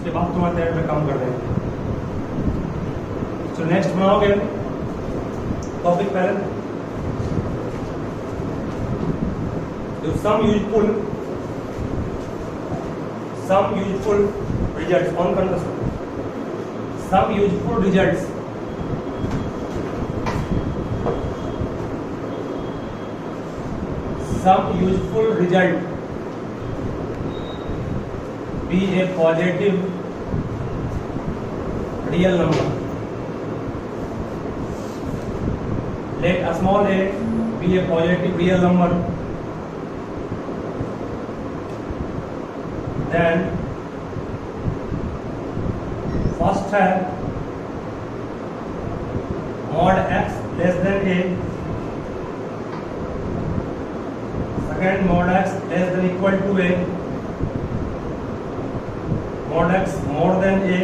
उसके बाद तुम्हारे तैयारी पे काम कर देंगे। तो नेक्स्ट बनाओगे टॉपिक पहले some useful results on context, some useful results be a positive real number. Let a small a be a positive real number, then first है mod x less than a, second mod x less than equal to a, mod x more than a,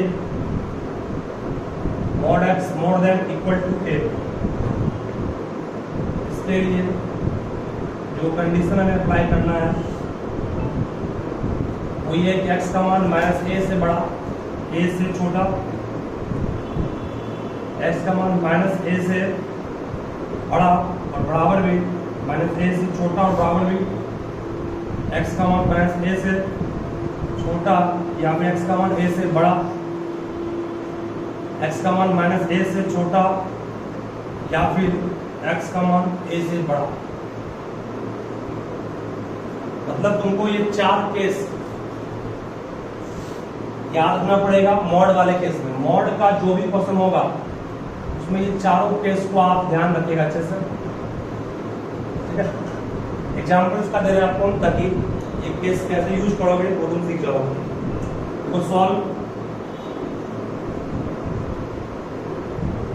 mod x more than equal to a। इसके लिए जो condition हमें apply करना है वो ये कि x का मान माइनस ए से बड़ा a से छोटा, x का मान माइनस ए से बड़ा और बराबर भी माइनस ए से छोटा और बराबर भी, x का मान माइनस ए से छोटा या फिर x का मान a से बड़ा, x का मान माइनस ए से छोटा या फिर x का मान a से बड़ा। मतलब तुमको ये चार केस याद रखना पड़ेगा। मॉड वाले केस में मॉड का जो भी क्वेश्चन होगा उसमें ये चारों केस को आप ध्यान रखिएगा अच्छे से, ठीक है। एग्जाम्पल्स का दे रहे हैं आपको ताकि ये केस कैसे यूज करोगे वो तुम सीख जाओगे। तो सॉल्व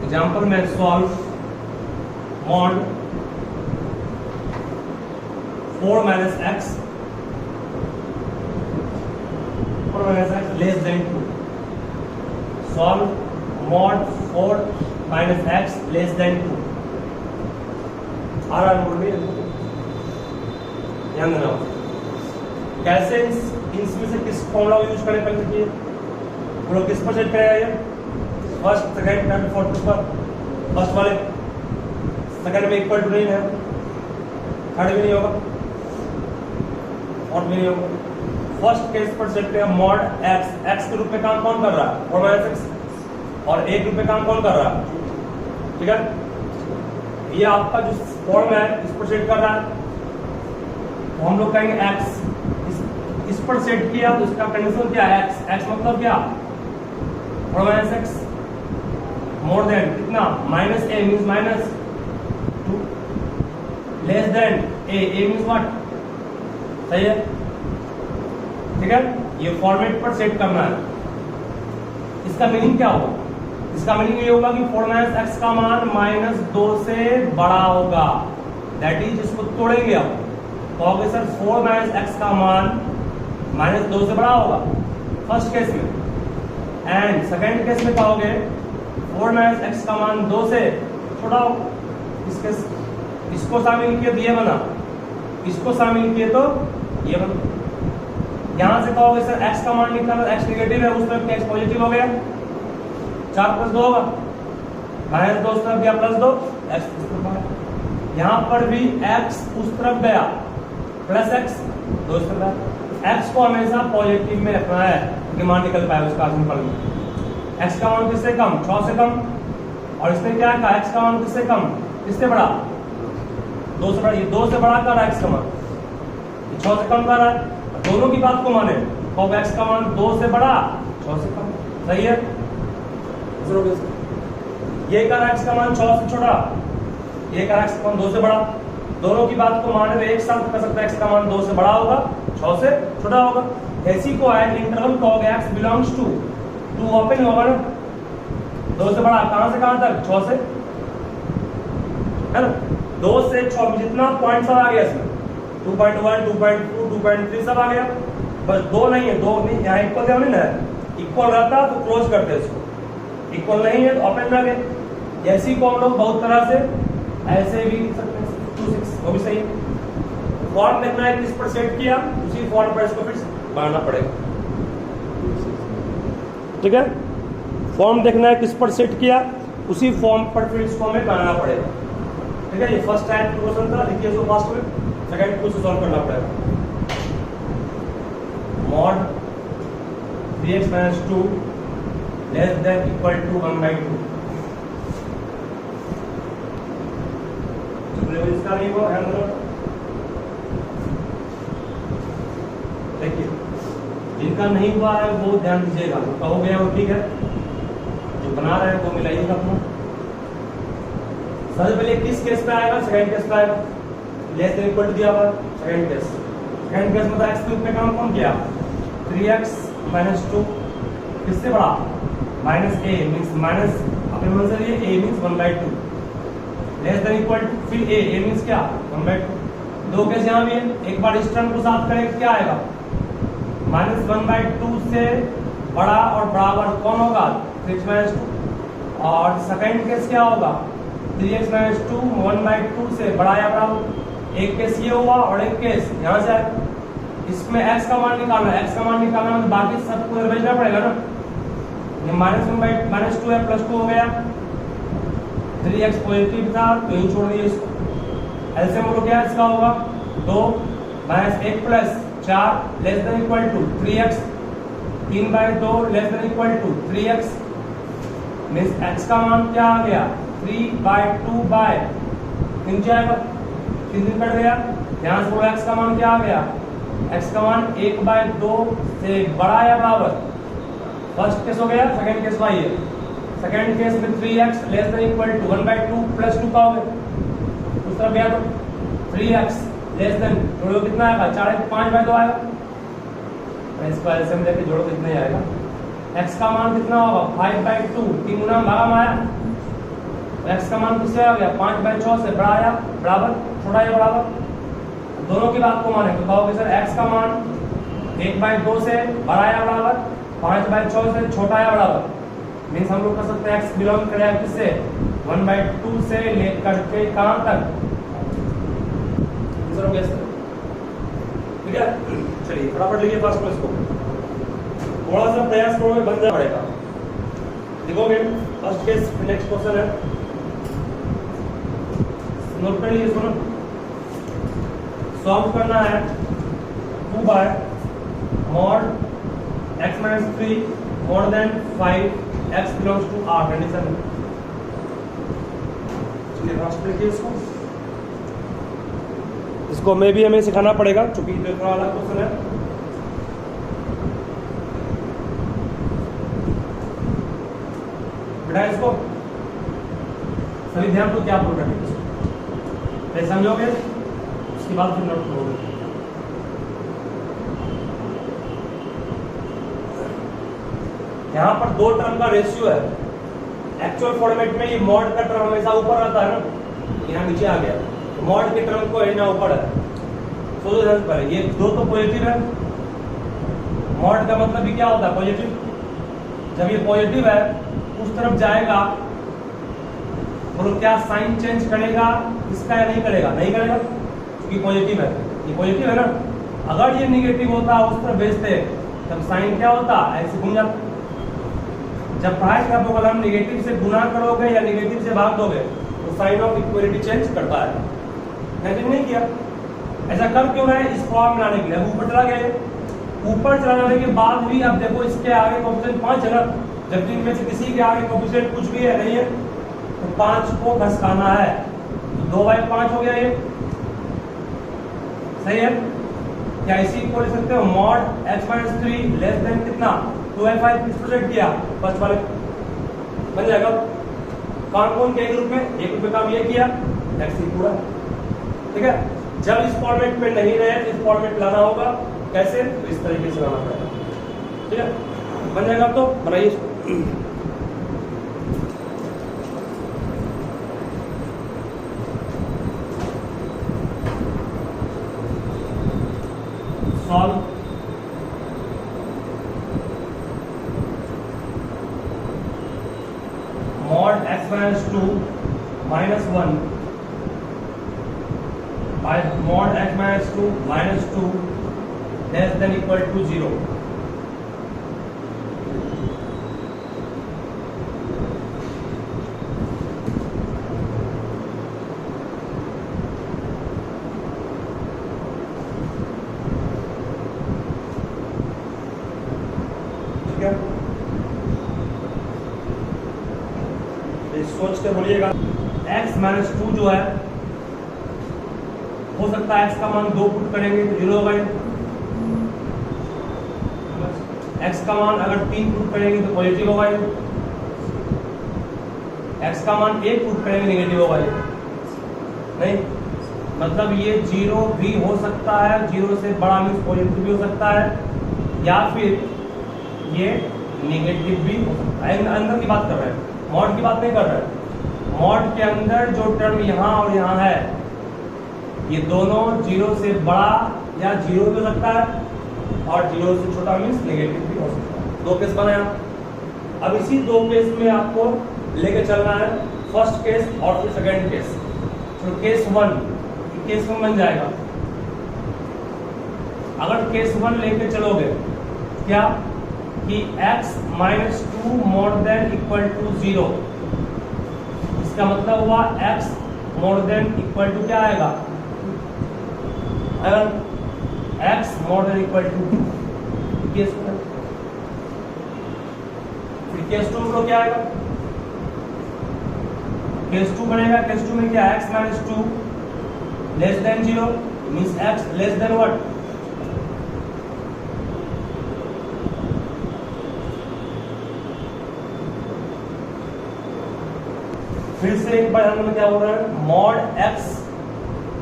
एग्जाम्पल में solve mod 4 minus x less than 2, solve mod 4 minus x less than 2। आ रहा है ध्यान देना कैसे इसमें से किस फॉर्मूला यूज करें पहले देखिए। वो लोग किस पर सेट करेगा, ये फर्स्ट सेकंड थर्ड फोर्थ पर, फर्स्ट वाले सेकंड में इक्वल टू नहीं है, थर्ड भी नहीं होगा, फोर्थ भी नहीं होगा। फर्स्ट केस पर सेट किया मॉड x, x के रूप में काम कौन कर रहा है 4 minus x और a के रूप में काम कौन कर रहा है, ठीक है। ये आपका जो फॉर्म है इस पर सेट कर रहा है तो हम लोग कहेंगे x इस पर सेट किया तो इसका कंडीशन क्या है x मतलब क्या 4 minus x मोर देन कितना minus a means minus 2 less then a means what, सही है, ठीक है। ये फॉर्मेट पर सेट करना है। इसका मीनिंग क्या होगा, इसका मीनिंग ये होगा कि 4 minus x का मान माइनस 2 से बड़ा होगा, दैट इज इसको तोड़ेंगे आप कहोगे सर 4 minus x का मान माइनस 2 से बड़ा होगा फर्स्ट केस में, एंड सेकंड केस में कहोगे 4 minus x का मान 2 से छोटा होगा। इसको शामिल किए तो ये बना, इसको शामिल किए तो ये बना। यहां से कहोगे सर x का मान निकालो, x नेगेटिव है उस तरफ x पॉजिटिव हो गया, 4 + 2 होगा, माइनस 2 उस तरफ गया प्लस 2 x इस तरफ आया। यहां पर भी x उस तरफ गया प्लस x 2 इस तरफ, x को हमेशा पॉजिटिव में रखना है कि मान निकल पाए उसका सिंपल में। x का मान किससे कम 6 से कम, और इसने क्या कहा x का मान किससे कम किससे बड़ा 2 से बड़ा, ये 2 से बड़ा कर रहा है x का मान, 6 से कम कर रहा है, दोनों की बात को माने तो x का मान 2 से बड़ा 6 से कम, सही है। ये कर x का मान 6 से छोटा, ये कर x का मान 2 से बड़ा, दोनों की बात को माने तो एक साथ कर सकता है x का मान 2 से बड़ा होगा 6 से छोटा होगा। ऐसी को एट इंटरवल कहोगे x बिलोंग्स टू 2 ओपन होगा ना, 2 से बड़ा कहां से कहां तक 6 से, है ना। 2 से 6 जितना पॉइंट सब आ गया इसमें 2.1 2.2 2.3 सब आ गया, बस 2 नहीं है, 2 नहीं यहाँ इक्वल नहीं ना, इक्वल रहता तो क्लोज करते इसको, इक्वल नहीं है तो ओपन रह गए। ऐसी को हम लोग बहुत तरह से ऐसे भी लिख सकते हैं 2 6 वो भी सही है। फॉर्म देखना है किस पर सेट किया उसी फॉर्म पर इसको फिर बनाना पड़ेगा। ठीक है, फॉर्म देखना है किस पर सेट किया, उसी फॉर्म पर फिर इसको हमें बनाना पड़ेगा। ठीक है, ये फर्स्ट टाइप क्वेश्चन था, लिखिए इसको फास्ट में, सेकंड को सॉल्व करना पड़ेगा। Mod 3x - 2 less than equal to 1/2। इसका नहीं हुआ, देखिए जिनका नहीं हुआ है वो ध्यान दीजिएगा, हो गया वो ठीक है, जो बना रहे हैं वो मिलाइएगा अपना। सबसे पहले किस केस पे आएगा, सेकंड केस पे आएगा, लेस देन इक्वल टू दिया हुआ सेकंड केस। सेकंड केस मतलब x क्यूब पे काम कौन किया, 3x - 2 किससे बड़ा, -a मींस माइनस अपने मन से ये a means 1/2 less than equal to, फिर a मींस क्या 1/2। दो केस यहाँ भी है, एक बार इस टर्म को साथ करें क्या आएगा, -1/2 से बड़ा और बराबर कौन होगा, 3x - 2। और सेकंड केस क्या होगा, 3x - 2 1/2 से बड़ा या बराबर। एक केस ये हुआ और एक केस यहाँ से आएगा। इसमें x का मान निकालना है, x का मान निकालना है, बाकी सबको इधर भेजना पड़ेगा ना। ये -1/2 है, +2 हो गया, 3x पॉजिटिव था तो यही छोड़ दिए इसको। एलसीएम बोलो क्या इसका होगा, 2 - 1 + 4 less than equal to 3x, 3/2 less than equal to 3x means x का मान क्या आ गया, 3/2 जाएगा, 3 दिन कट गया। ध्यान से बोलो x का मान क्या आ गया, x का मान 1/2 से बड़ा या बराबर। फर्स्ट केस हो गया, सेकंड केस भाई है। सेकंड केस में 3x less than equal to 1/2 + 2 का हो गया, उस तरफ गया तो 3x लेस देन जोड़ो कितना आएगा, 5/2 आएगा। इसको एलसीएम लेके जोड़ो कितना ही आएगा, x का मान कितना होगा 5/2, 3 गुना भागा में आया, x का मान किससे आ गया 5/6 से बड़ा या बराबर, छोटा या बराबर। दोनों की बात को माने तो कहोगे सर x का मान 1/2 से बड़ा या बराबर, 5/6 से छोटा या बराबर। मीन्स हम लोग कर सकते हैं x बिलोंग करेगा किससे, 1/2 से लेकर के कहां तक, ठीक है। चलिए फटाफट लिखिए फर्स्ट क्वेश्चन को, थोड़ा सा प्रयास करोगे बन जाए पड़ेगा। देखोगे फर्स्ट केस, नेक्स्ट क्वेश्चन है, नोट कर लीजिए, सुनो। सॉल्व करना है 2/mod x - 3 more than 5 x belongs to R condition. चलिए फर्स्ट लिखिए इसको में भी हमें सिखाना पड़ेगा क्योंकि दूसरा वाला क्वेश्चन है। बेटा इसको सभी ध्यान तो क्या बोल रहे हैं, समझोगे उसके बाद फिर नोट करोगे। यहाँ पर दो टर्म का रेशियो है, एक्चुअल फॉर्मेट में ये मॉड का टर्म हमेशा ऊपर रहता है ना, यहाँ नीचे आ गया, मॉड के टर्म को ना ऊपर है। सोचो ध्यान से पहले, ये दो तो पॉजिटिव है, मॉड का मतलब भी क्या होता है पॉजिटिव। जब ये पॉजिटिव है उस तरफ जाएगा, बोलो क्या साइन चेंज करेगा इसका या नहीं करेगा, नहीं करेगा क्योंकि पॉजिटिव है, ये पॉजिटिव है ना। अगर ये निगेटिव होता उस तरफ भेजते तब साइन क्या होता, ऐसे घूम जाता। जब प्राइस का कॉलम निगेटिव से गुना करोगे या निगेटिव से भाग दोगे तो साइन ऑफ इक्वलिटी चेंज करता है, लेकिन नहीं किया। ऐसा कर क्यों रहे, इस फॉर्म में लाने के लिए। ऊपर चला गया, ऊपर चला जाने के बाद भी अब देखो इसके आगे कोएफिशिएंट 5 है ना, जबकि इनमें से किसी के आगे कोएफिशिएंट कुछ भी है नहीं है, तो 5 को घसकाना है, तो 2/5 हो गया ये, सही है। क्या इसी को लिख सकते हो, मॉड x - 3 लेस देन कितना 2/5 किस किया, फर्स्ट वाले बन जाएगा। काम कौन के ग्रुप में, एक ग्रुप में काम ये किया, x पूरा, ठीक है। जब इस फॉर्मेट में नहीं रहे तो इस फॉर्मेट लाना होगा, कैसे, तो इस तरीके से लाना पड़ेगा, ठीक है। बन जाएगा, तो बनाइए इसको। Solve mod x - 2 - 1 by mod x - 2 - 2 less than equal to 0। ठीक है, सोच के बोलिएगा। x माइनस 2 जो है, हो सकता है x का मान 2 पुट करेंगे तो 0 होगा, x का मान अगर 3 पुट करेंगे तो पॉजिटिव होगा, x का मान 1 पुट करेंगे नेगेटिव होगा, नहीं मतलब ये 0 भी हो सकता है, 0 से बड़ा मीन्स पॉजिटिव भी हो सकता है, या फिर ये नेगेटिव भी हो सकता है। अंदर की बात कर रहे हैं, मॉड की बात नहीं कर रहे हैं। मॉड के अंदर जो टर्म यहाँ और यहाँ है, ये दोनों 0 से बड़ा या 0 भी हो सकता है, और 0 से छोटा मीन्स नेगेटिव भी हो सकता है। दो केस बनाया। अब इसी दो केस में आपको लेके चलना है, फर्स्ट केस और फिर सेकेंड केस। तो केस 1 बन जाएगा। अगर केस 1 लेके चलोगे क्या कि x minus 2 more than equal to 0, इसका मतलब हुआ x more than equal to क्या आएगा, अगर x more than equal to case 1, फिर केस 2 में क्या आएगा, केस 2 बनेगा। केस 2 में क्या, x minus 2 less then 0 means x less than what, फिर से एक बार हम क्या बोल रहे हैं, मॉड x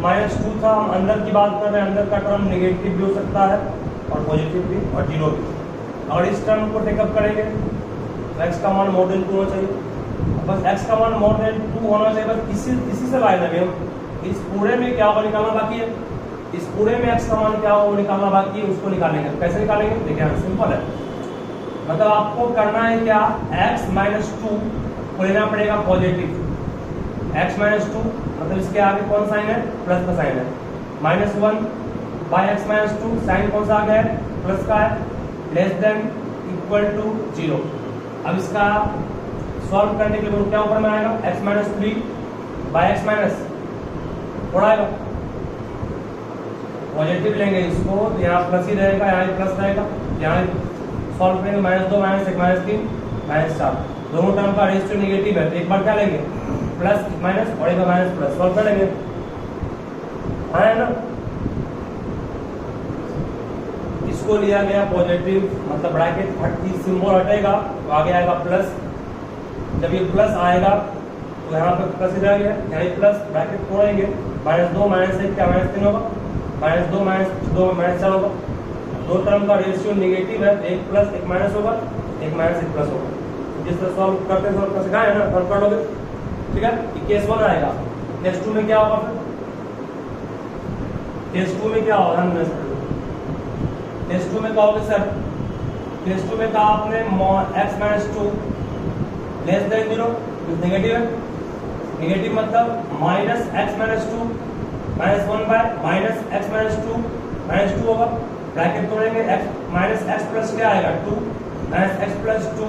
माइनस 2 था, हम अंदर की बात कर रहे हैं, अंदर का टर्म नेगेटिव भी हो सकता है और पॉजिटिव भी और 0 भी। और इस टर्म को टेकअप करेंगे तो x का मान मोर देन 2 होना चाहिए, बस x का मान मोर देन 2 होना चाहिए, बस इसी से लाइन लगे हम। इस पूरे में क्या होगा निकालना बाकी है, इस पूरे में x का मान क्या होगा निकालना बाकी है, उसको निकालेंगे। कैसे निकालेंगे देखिए, सिंपल है, मतलब आपको करना है क्या, x माइनस 2 को लेना पड़ेगा पॉजिटिव, x माइनस 2 मतलब इसके आगे कौन साइन है, प्लस का साइन है, minus 1 by X minus 2 sign कौन सा आ गया है, प्लस का है, लेस देन इक्वल टू 0। अब इसका सॉल्व करने के लिए क्या ऊपर में आएगा, x minus 3 by X minus थोड़ा आएगा, पॉजिटिव लेंगे इसको तो यहाँ प्लस ही रहेगा, यहाँ प्लस रहेगा, यहाँ सॉल्व करेंगे माइनस 2 माइनस 1 माइनस 3 माइनस 4, दोनों टर्म का रेशियो नेगेटिव है तो एक बार क्या लेंगे प्लस माइनस और एक बार माइनस प्लस, सॉल्व कर लेंगे, है ना। इसको लिया गया पॉजिटिव, मतलब ब्रैकेट 30 सिंबल हटेगा तो आगे आएगा प्लस, जब ये प्लस आएगा तो यहाँ पे प्लस इधर गया, यहाँ प्लस ब्रैकेट तोड़ेंगे, माइनस 2 माइनस 1 क्या माइनस 3 होगा, माइनस 2 माइनस 2 माइनस 4 होगा, दो टर्म का रेशियो नेगेटिव है, एक प्लस एक माइनस होगा, एक माइनस एक प्लस होगा। जिस तरह सॉल्व करते हैं सॉल्व कर सिखाए है ना, सॉल्व कर लोगे, ठीक है। केस 1 आएगा, केस 2 में क्या होगा, फिर केस 2 में क्या होगा, केस 2 में कहोगे सर, केस 2 में कहा आपने x minus 2 less then 0 negative है, नेगेटिव मतलब minus x minus 2 minus 1 bye minus x minus 2 minus 2 होगा, ब्रैकेट तोड़ेंगे, x माइनस एक्स प्लस क्या आएगा 2 minus x plus 2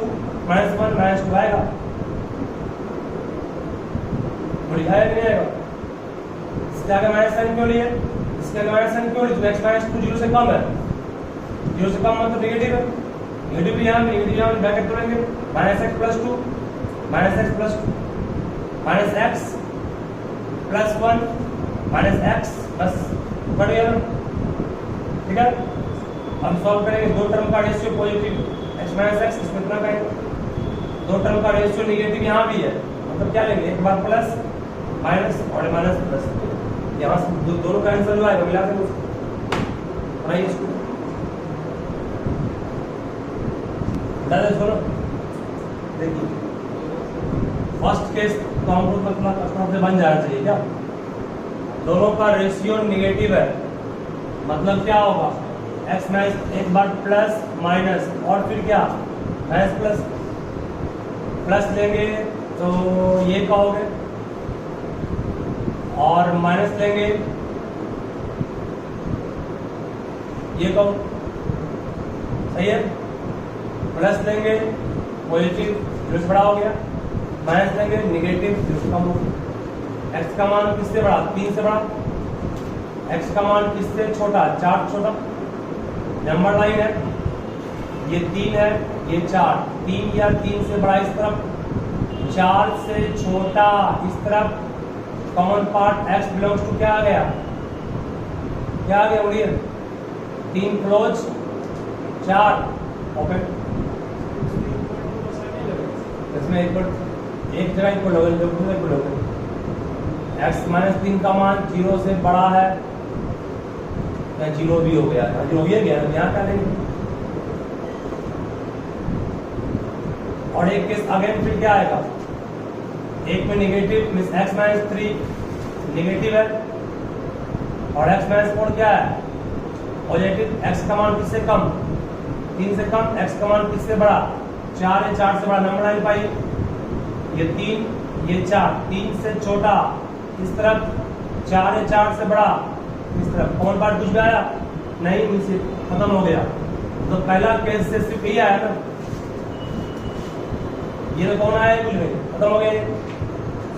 minus 1 minus 2 आएगा, लिखा है नहीं आएगा, इसके आगे माइनस साइन क्यों लिए, इसके आगे माइनस साइन क्यों लिए, तो x माइनस 2 0 से कम है, 0 से कम मतलब नेगेटिव है, नेगेटिव यहाँ ब्रैकेट तोड़ेंगे, minus x plus 2 minus x plus 2 minus x plus 1 minus x बस बढ़ गया, ठीक है। हम सॉल्व करेंगे, दो टर्म का ratio positive x minus x, इसमें इतना कहेंगे, दो टर्म का रेशियो नेगेटिव यहाँ भी है, मतलब क्या लेंगे, एक बार प्लस माइनस और माइनस प्लस, यहाँ से दोनों का आंसर जो आएगा मिला देंगे उसको, बनाइए इसको, देखिए फर्स्ट केस तो हमको मतलब से बन जाना चाहिए क्या, दोनों का रेशियो नेगेटिव है, मतलब क्या होगा x माइनस एक बार प्लस माइनस और फिर क्या माइनस प्लस, प्लस लेंगे तो ये कहोगे और माइनस लेंगे ये कहो, सही है, प्लस लेंगे पॉजिटिव जो से बड़ा हो गया, माइनस लेंगे नेगेटिव जो से कम हो गया, x का मान किससे बड़ा 3 से बड़ा, x का मान किससे छोटा 4 छोटा, नंबर लाइन है, ये 3 है, ये 4, 3 या 3 से बड़ा इस तरफ, 4 से छोटा इस तरफ, common part x belongs to क्या आ गया, क्या आ गया बोलिए, 3 क्लोज 4 ओपन, इसमें एक जगह इक्वल होगा, दूसरा इक्वल होगा, x माइनस 3 का मान 0 से बड़ा है या 0 भी हो गया, 0 भी गया, यहाँ क्या लेंगे। और एक केस अगेन फिर क्या आएगा, एक में negative means x minus 3 negative है और x माइनस 4 क्या है, पॉजिटिव, x का मान किससे कम, 3 से कम, x का मान किससे बड़ा, 4 है, 4 से बड़ा नंबर नहीं पाइए, ये 3 ये 4, 3 से छोटा इस तरफ, 4 है, 4 से बड़ा इस तरफ, कौन पार्ट कुछ भी आया नहीं, इनसे खत्म हो गया। तो पहला केस से सिर्फ यही आया ना, ये तो कौन आया कुछ नहीं, खत्म हो गया,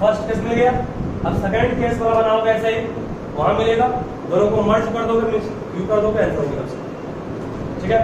फर्स्ट केस मिल गया। अब सेकंड केस वाला बनाओ कैसे ही, वहां मिलेगा, दोनों को मर्ज कर दोगे, यू कर दोगे, आंसर हो गया, ठीक है।